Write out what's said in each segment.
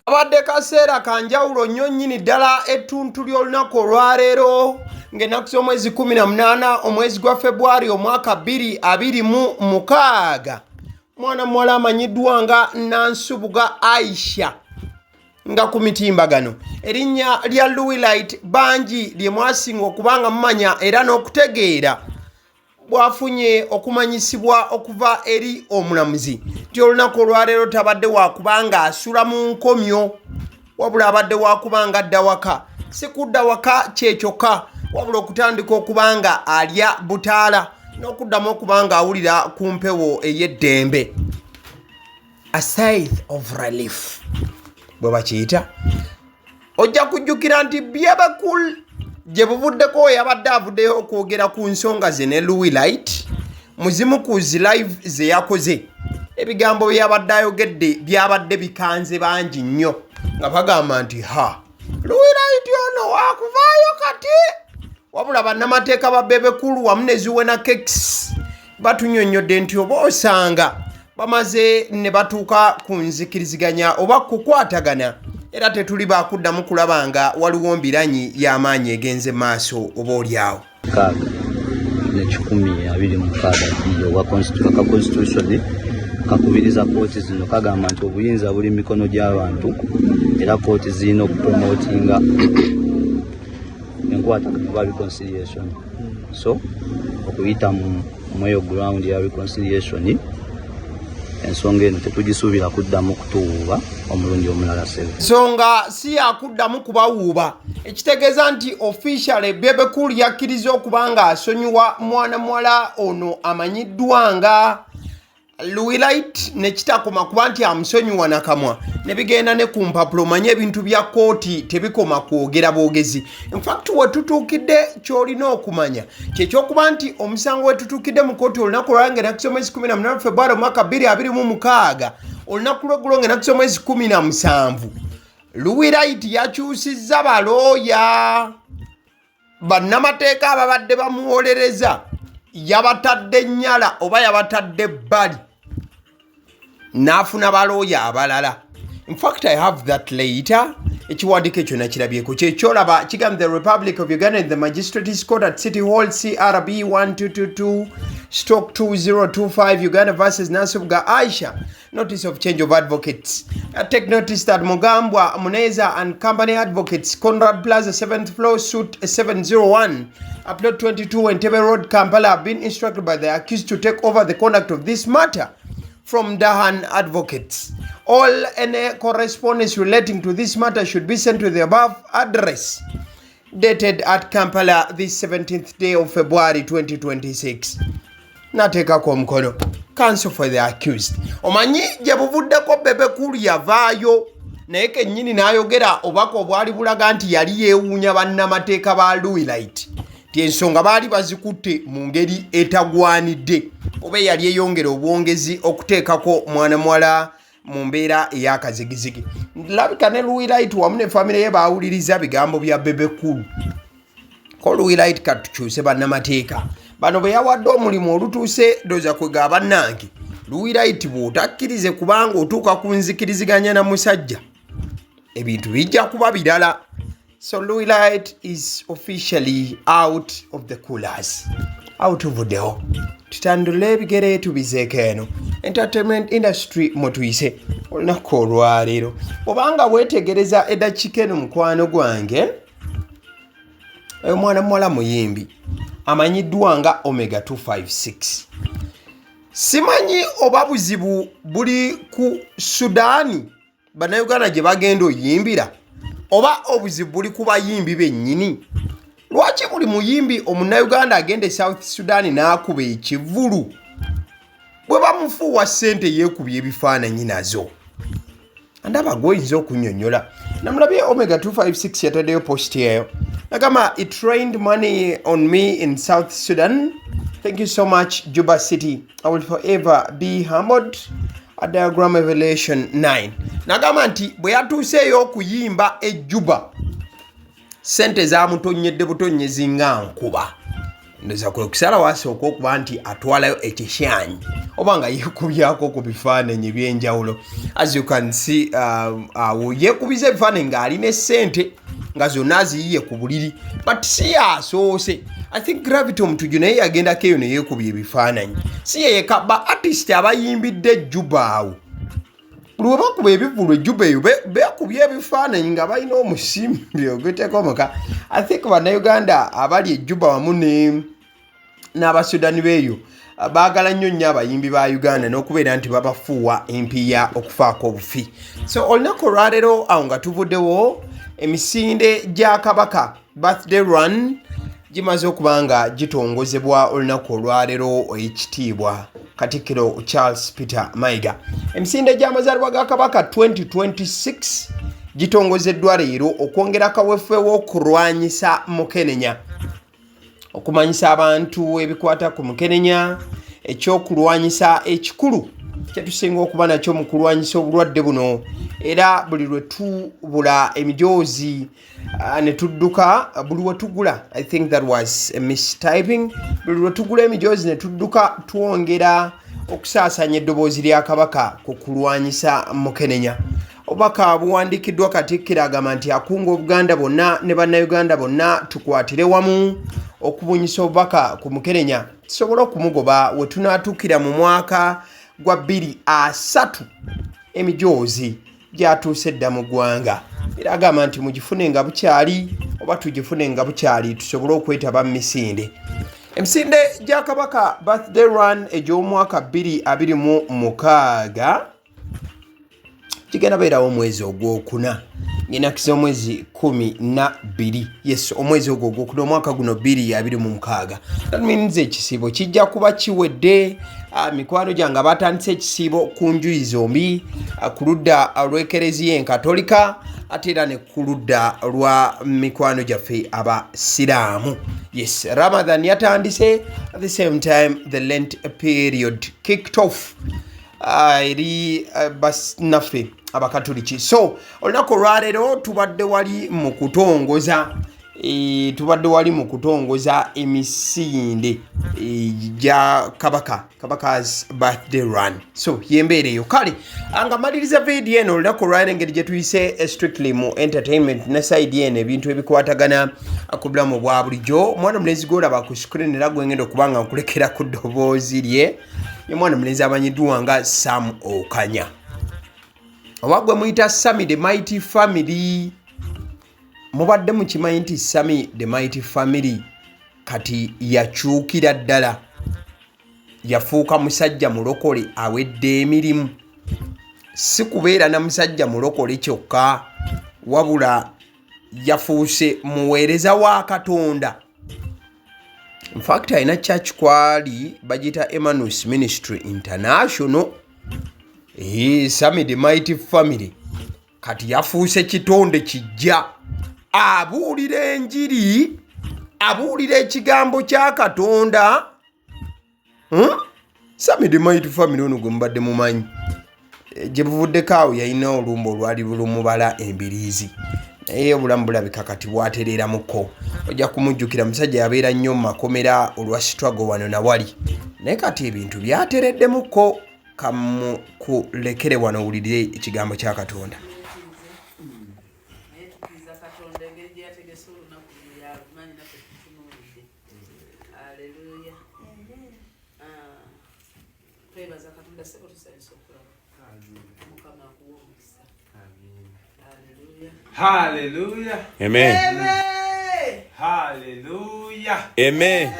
Abadde kaseera kanjawulo nnyo nnyini ddala ettuntu ly'olunaku olwaleero ng'ennaku z'omwezi 18 omwezi gwa Februari omwaka 2026 mwana muwala amanyiddwa nga Nansubuga Aisha nga ku mitimbagano erinnya lya Luwi bangi lye mwasinga okubanga mumanya era n'okutegeera bwafunye okumanyisibwa okuva eri omulamuzi nti olunaku olwaleero tabadde wakubanga asula mu nkomyo wabula abadde wakubanga adda waka si kudda waka kyekyokka wabula okutandika okubanga alya butaala n'okuddamu okubanga awulira ku mpewo ey'eddembe, a sigh of relief bwe bakiyita. Ojja kujjukira nti Bebe gye buvuddeko yabadde avuddeyo okwogera ku nsonga ze ne Luwi muzimu ku zi live ze yakoze. Ebigambo byabadde ayogedde byabadde bikanze bangi nnyo nga bagamba nti Luwi ono wakuvaayo kati. Wabula bannamateeka ba Bebe wamu ne Zuwena Cakes batunnyonnyodde nti oba osanga bamaze ne batuuka ku nzikiriziganya oba kukwatagana era tetuli bakuddamu kulaba nga waliwo mbiranyi y'amaanyi egenze maaso oba olyawo. 126 obwa constitution kakubiriza kooti zino kagamba nti obuyinza buli mikono gy'abantu era kooti zirina okupromotinga enkwatagana oba reconciliation. So okuyita mu eyo ground ya reconciliation ensonga eno tetugisuubira kuddamu kutuwuuba omulundi omulala sebe. Nsonga si yakuddamu kubawuuba, ekitegeeza nti officially Bebe yakkiriza okubanga asonyiwa mwana muwala ono amanyiddwa nga Luwi ne kitakoma kuba nti amusonyiwa nakamwa ne bigenda ne ku mpapulo manye ebintu bya kooti tebikoma kwogera bwogezi. In fact wetutuukidde ky'olina okumanya kyekyokuba nti omusango wetutuukidde mu kooti olunaku olwange ennaku z'omwezi 18 Februari omwaka 2026 olunaku lw'eggulo ng'ennaku z'omwezi 17 Luwi yakyusizza balooya. Bannamateeka ababadde bamuwolereza yabatadde nnyala oba yabatadde bbali n'afuna balooya abalala. In fact, I have that later. Ekiwandiiko ekyo nakirabyeko kyekyolaba kigamba the Republic of Uganda in the Magistrates Court at City Hall CRB 1222/2025 Uganda versus Nansubuga Aisha. Notice of change of advocates. Take notice that Mugambwa Muneza and Company Advocates, Conrad Plaza 7th floor, suit 701, upload 22 Entebbe Road, Kampala, have been instructed by the accused to take over the conduct of this matter from Dahan Advocates. All any correspondence relating to this matter should be sent to the above address, dated at Kampala this 17th day of February 2026. Nateka kwa mkono. Counsel for the accused. Omanyi gye buvuddeko Bebe yavaayo naye kennyini n'ayogera obako obwali bulaga nti yali yeewuunya bannamateeka ba Luwi ti ensonga baali bazikutte mu ngeri etagwanidde oba yali eyongera obwongezi okuteekako mwana muwala mu mbeera ey'akazigizigi. Labika ne Luwi wamu ne famire ye baawuliriza bigambo bya Bebe ko Luwi katukyuse bannamateeka bano bwe yawadde omulimu olutuuse doza kwega bannange Luwi bw'otakkirize kubanga otuuka ku nzikiriziganya na musajja ebintu bijja kuba birala. So Luwi is officially out of the coolers, out of the tutandule ebigere tubizeeko eno entertainment industry mutuyise olunaku olwaleero obanga weetegereza eddakiika eno mukwano gwange omwana muwala muyimbi amanyiddwa nga Omega 256 simanyi oba buzibu buli ku Sudaani bannayuganda gye bagenda oyimbira oba obuzibu buli ku bayimbi bennyini. Lwaki buli muyimbi omunnayuganda agenda e South Sudan n'akuba ekivulu bwe bamufuuwa ssente yeekubye ebifaananyi nazo? Ndaba gw'oyinza okunnyonnyola. Namulabye Omega 256 yataddeyo post eyo nagamba it rained money on me in South Sudan. Thank you so much Juba City. I will forever be humbled. A diagram Revelation 9. Nagamba nti bwe yatuuseeyo okuyimba e Juba sente zamutonyedde butonyezi nga nkuba. Ndoza kwe kusala wasooka okuba nti atwalayo ekishyanyi oba nga yeekubyako ku bifaananyi ebyenjawulo. As you can see, yeekubiza ebifaananyi ng'alina essente nga zonna aziyiye ku buliri, but si yasoose. I think Gravity omutuju naye yagendako eyo ne yeekubya ebifaananyi. Si yeyeka ba artist abayimbidde Juba awo lwe bakuba ebivulu Juba eyo beekubya ebifaananyi nga balina omusimbi ogweteko omuka. I think bannayuganda abali e Juba wamu n'abasudani beeyo baagala nnyo abayimbi ba Uganda n'okubeera nti babafuuwa empiya okufaako obufi. So olunaku olwaleero awo nga tuvuddewo emisinde gya Kabaka birthday run gimaze okuba nga gitongozebwa olunaku olwaleero ekitiibwa Katikkiro Charles Peter Mayiga. Emisinde gy'amazaalibwa ga Kabaka 2026 gitongozeddwa leero okwongera kaweefube w'okulwanyisa Mukenenya, okumanyisa abantu ebikwata ku Mukenenya, ekyokulwanyisa ekikulu kyetusinga okuba nakyo mu kulwanyisa obulwadde buno. Era buli lwe tubula emijoozi ne tudduka buli we tugula, I think that was a mistyping, buli lwe tugula emijoozi ne tudduka twongera okusaasanya eddoboozi lya Kabaka ku kulwanyisa Mukenenya. Obubaka buwandiikiddwa Katikkiro agamba nti akunga Obuganda bonna ne bannayuganda bonna tukwatire wamu okubunyisa obubaka ku Mukenenya tusobole okumugoba we tunaatuukira mu mwaka gwa 2030 emijoozi gyatuuse dda mu ggwanga. Era agamba nti mugifune nga bukyali oba tugifune nga bukyali tusobole okwetaba mu misinde. Emisinde gya Kabaka birthday run egy'omwaka 2026 kigenda beerawo omwezi ogwokuna ng'enakiza omwezi 12. Yes, omwezi ogwo ogwokuna omwaka guno 2026. That means ekisiibo kijja kuba kiwedde. Mikwano gyange abatandise ekisiibo ku njuyi zombi, ku ludda lw'Ekereziya Enkatolika ate era ne ku ludda lwa mikwano gyaffe Abasiraamu. Yes, Ramadan yatandise, at the same time the Lent period kicked off eri bannaffe Abakatoliki. So olunaku olwaleero tubadde wali mu kutongoza emisinde gya Kabaka's birthday run. So yembeera eyo kale anga maliriza video eno olunaku olwaleero engeri gye tuyise strictly mu entertainment ne side eno ebintu ebikwatagana ku bulamu bwa bulijjo. Omwana omulenzi gw'olaba ku screen era gwengenda okuba nga nkulekera ku ddoboozi lye ye mwana omulenzi amanyiddwa nga Sam Okanya oba gwe muyita Sammy the Mighty Family. Mubadde mukimanyi nti Sammy the Mighty Family kati yakyukira ddala, yafuuka musajja mulokole awedde emirimu. Si kubeera na musajja mulokole kyokka wabula yafuuse muweereza wa Katonda. In fact alina church kwali bagita Emmanuel's Ministry International. Sammy the Mighty Family kati yafuuse kitonde kijja abuulira enjiri, abuulira ekigambo kya Katonda. Sammy the Mighty Family ono gwe mubadde mumanyi gye buvuddeko awo yalina olumba olwali bulumubala embiriizi, naye obulamu bulabika kati bwatereeramuko. Ojja kumujjukira musajja yabeera nnyo mu makomera olwa struggle wano na wali, naye kati ebintu byatereddemuko. Kamukulekere wano owulire ekigambo kya Katonda. twebaza Katonda sebo tusanyusa okulaba. Mukama akuwa omukisa. Hallelujah. Amen. Hallelujah. Amen.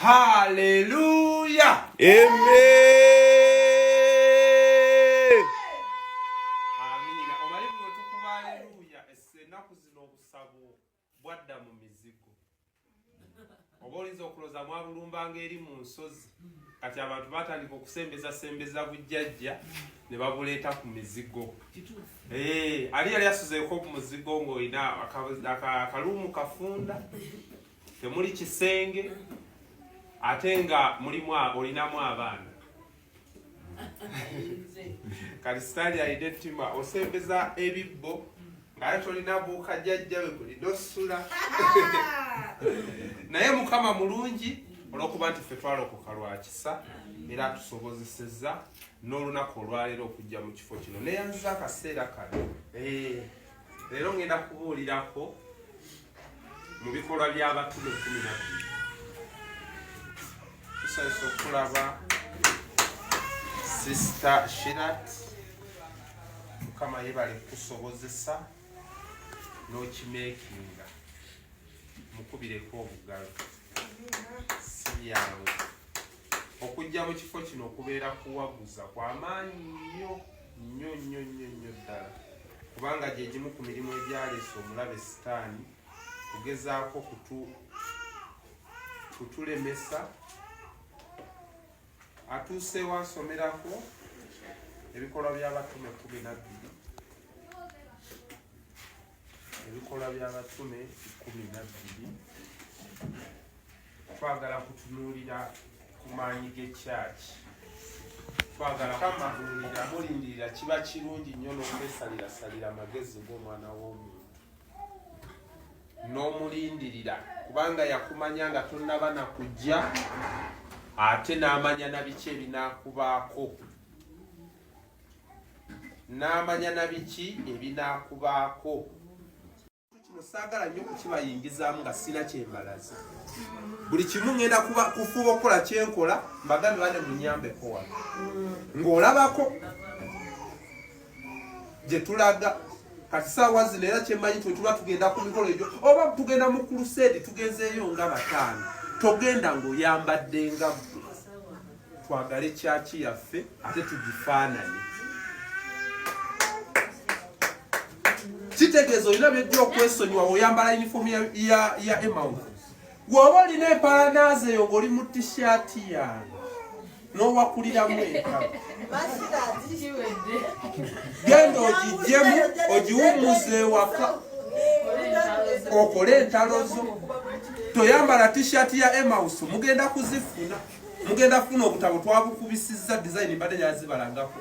Hallelujah. Amen. Amina. Omali buno tukuba hallelujah. Essenaku zino obusabo bwadda mu mizigo. Oba olinza okuloza mwabulumbanga eri mu nsozi. Kati abantu batandika okusembeza bujjajja ne babuleeta ku mizigo. Ali yali asuzeeko ku muzigo ng'olina akalumu kafunda, temuli kisenge, ate nga olinamu abaana. Kati sitaali alina ettima osembeza ebibbo ng'ate tolina buuka jjajjawe kulina osula. Naye Mukama mulungi olw'okuba nti ffe twalokoka lwa kisa era atusobozesezza n'olunaku olwaleero okujja mu kifo kino neyanziza akaseera kano. Leero ngenda kubuulirako mu bikolwa by'abatume 12. Tusanyusa okulaba Sister Shirat. Mukama yebale kusobozesa n'okimeekinga mukubireko obugalo. Si yangu okujja mu kifo kino okubeera kuwaguza kw'amaanyi nnyo ddala, kubanga gye gimu ku mirimu egyaleese omulabe Sitaani kugezaako kutulemesa. Atuuseewo asomerako ebikolwa by'abatume 12. Ebikolwa by'abatume 12. Twagala kutunuulira ku maanyi g'ekyaki. Twagala kutunuulira mulindirira kiba kirungi nnyo n'okwesalirasalira amagezi g'omwana w'omuntu. N'omulindirira kubanga yakumanya nga tonnaba na kujja, ate n'amanya na biki ebinaakubaako. N'amanya na biki ebinaakubaako. Kino saagala nnyo kukibayingizaamu nga sina kyembalaza. Buli kimu ngenda kufuba okukola kyenkola mbagambe bane munyambeko wano. Ng'olabako gye tulaga kati saawa zino era kyemmanyi tuba tugenda ku mikolo egyo oba tugenda mu crusade tugenzeeyo nga 5. Togenda ng'oyambadde nga twagale kyaki yaffe ate tugifaananye. Kitegeeza olina byojja okwesonyiwa oyambala uniform ya Emmaus. Bw'oba olina empalanaazo eyo ng'oli mu t-shirt yange n'owakuliramu ekaba, genda ogiggyemu ogiwummuze ewaka okole entalo zo. Toyambala t-shirt ya Emmaus, mugenda kuzifuna. Mugenda kufuna obutabo twabukubisizza design mbadde yazibalangako.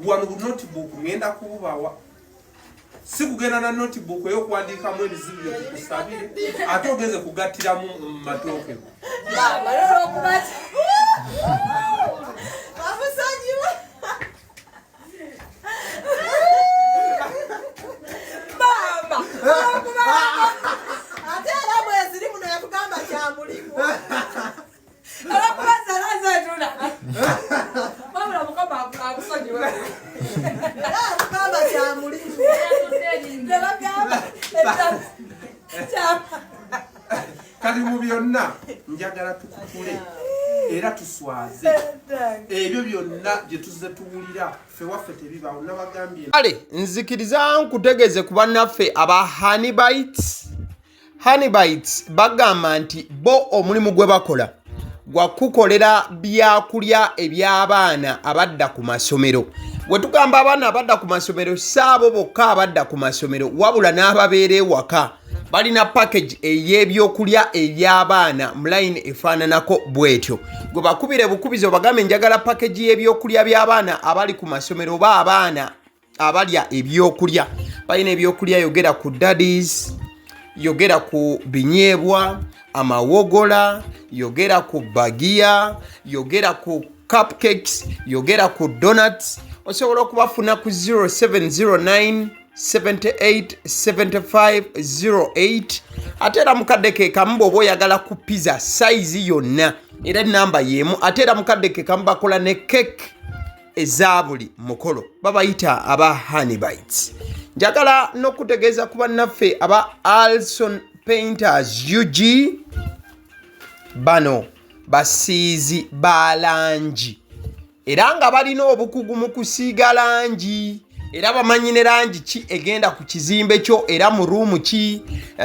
Wano ku notebook ngenda kububawa. Si kugenda na notebook ey'okuwandiikamu ebizibu bye tukusabire ate ogenze kugattiramu mu matooke. Ate era mweziri muno yatugamba kya mulimu. Kali mu byonna njagala tukutule era tuswaze ebyo byonna gye tuzze tuwulira ffe waffe tebibaawo. Nabagambye kale nzikiriza nkutegeeze ku bannaffe aba Honeybites bagamba nti bo omulimu gwe bakola gwa kukolera byakulya eby'abaana abadda ku masomero. Bwe tugamba abaana abadda ku masomero saabo bokka abadda ku masomero wabula n'ababeera ewaka balina package ey'ebyokulya eby'abaana mu line efaananako bwetyo. Gwe bakubire bukubizi obagambe njagala package y'ebyokulya by'abaana abali ku masomero oba abaana abalya ebyokulya. Balina ebyokulya yogera ku daddies, yogera ku binyeebwa, amawogola, yogera ku bagiya, yogera ku cupcakes, yogera ku donuts. Osobola okubafuna ku 0709 787508. Ate era mukadde ke kamu bw'oba oyagala ku pizza size yonna era enamba yemu ate era mukadde ke kamu bakola ne cake eza buli mukolo babayita aba honey bites. Njagala n'okutegeeza ku bannaffe aba Alson Painters UG, bano basiizi ba langi era nga balina obukugu mu kusiiga langi era bamanyi ne langi ki egenda ku kizimbe kyo era mu ruumu ki.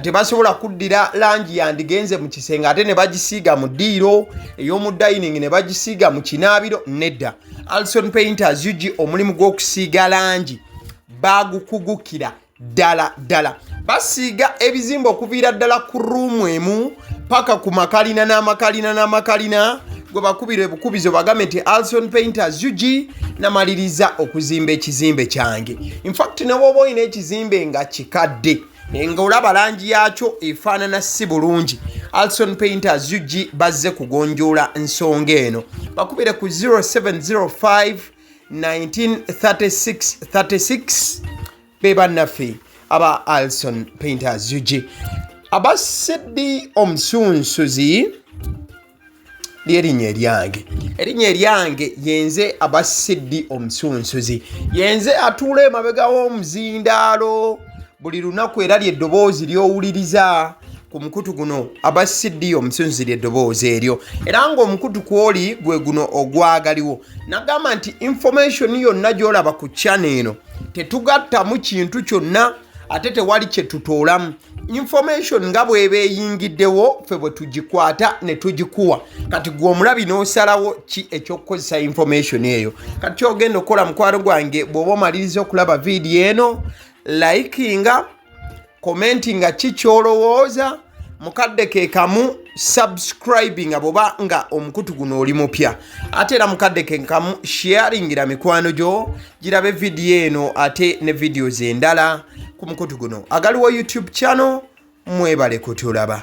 Tebasobola kuddira langi yandigenze mu kisenge ate ne bagisiiga mu ddiiro ey'omu dining ne bagisiiga mu kinaabiro. Nedda, Alson Painters UG omulimu gw'okusiiga langi bagukugukira ddala. Basiiga ebizimbe okuviira ddala ku ruumu emu paka ku makalina n'amakalina gwe bakubira ebukubizo bagambe nti Alson Painters UG namaliriza okuzimba ekizimbe kyange. In fact ne bw'oba olina ekizimbe nga kikadde nga olaba langi yaakyo efaanana si bulungi, Alson Painters UG bazze kugonjoola ensonga eno. Bakubire ku 0705 1936 be bannaffe aba Alson Painters UG. Aba Sedi Omusunsuzi lyerinnya eryange yenze aba Sedi Omusunsuzi, yenze atuula emabega w'omuzindaalo buli lunaku era ly'eddoboozi ly'owuliriza ku mukutu guno aba Sedi Omusunsuzi ly'eddoboozi eryo era ng'omukutu kwoli gwe guno ogwagaliwo. Nagamba nti information yonna gy'olaba ku channel eno tetugattamu kintu kyonna ate tewali kye tutoolamu. Information nga bw'eba eyingiddewo ffe bwe tugikwata ne tugikuwa. Kati gwe omulabi n'osalawo ki eky'okukozesa information eyo. Kati ky'ogenda okukola mukwano gwange bw'oba omaliriza okulaba vidiyo eno, likinga, commentinga ki ky'olowooza, mukadde ke kamu subscribinga bw'oba nga omukutu guno oli mupya, ate era mukadde ke kamu sharingira mikwano gyo girabe vidiyo eno ate ne videos endala ku mukutu guno. Agaliwo YouTube channel, mwebale kutulaba.